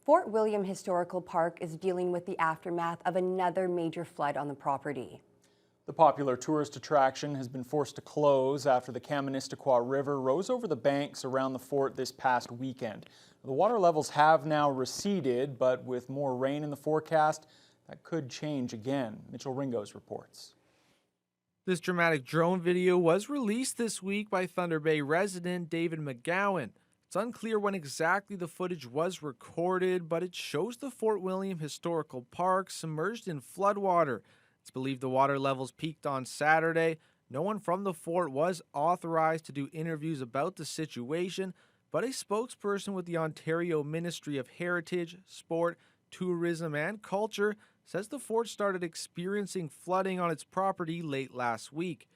Fort William Historical Park is dealing with the aftermath of another major flood on the property. The popular tourist attraction has been forced to close after the Kaministiquia River rose over the banks around the fort this past weekend. The water levels have now receded, but with more rain in the forecast, that could change again. Mitchell Ringos reports. This dramatic drone video was released this week by Thunder Bay resident David McGowan. It's unclear when exactly the footage was recorded, but it shows the Fort William Historical Park submerged in floodwater. It's believed the water levels peaked on Saturday. No one from the fort was authorized to do interviews about the situation, but a spokesperson with the Ontario Ministry of Heritage, Sport, Tourism and Culture says the fort started experiencing flooding on its property late last week.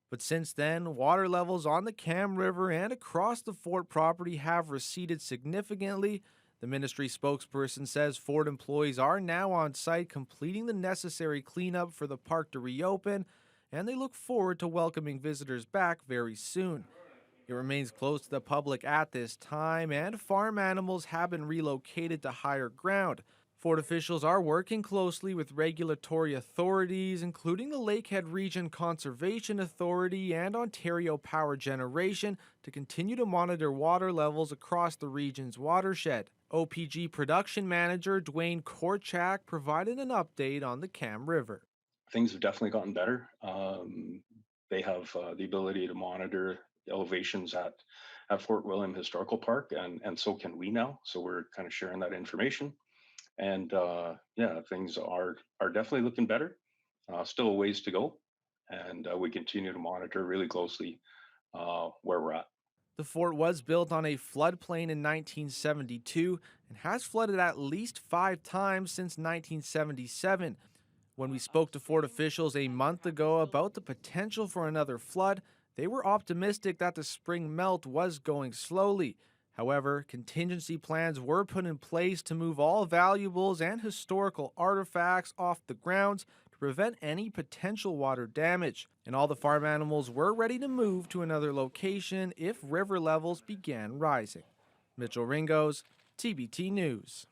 But since then, water levels on the Cam River and across the fort property have receded significantly. The ministry spokesperson says fort employees are now on site completing the necessary cleanup for the park to reopen, and they look forward to welcoming visitors back very soon. It remains closed to the public at this time, and farm animals have been relocated to higher ground. Fort officials are working closely with regulatory authorities, including the Lakehead Region Conservation Authority and Ontario Power Generation, to continue to monitor water levels across the region's watershed. OPG production manager Dwayne Korchak provided an update on the Cam River. Things have definitely gotten better. They have the ability to monitor elevations at Fort William Historical Park, and so can we now. So we're kind of sharing that information. And yeah, things are definitely looking better. Still a ways to go, and we continue to monitor really closely where we're at. The fort was built on a floodplain in 1972 and has flooded at least 5 times since 1977. When we spoke to fort officials a month ago about the potential for another flood, they were optimistic that the spring melt was going slowly. However, contingency plans were put in place to move all valuables and historical artifacts off the grounds to prevent any potential water damage, and all the farm animals were ready to move to another location if river levels began rising. Mitchell Ringos, TBT News.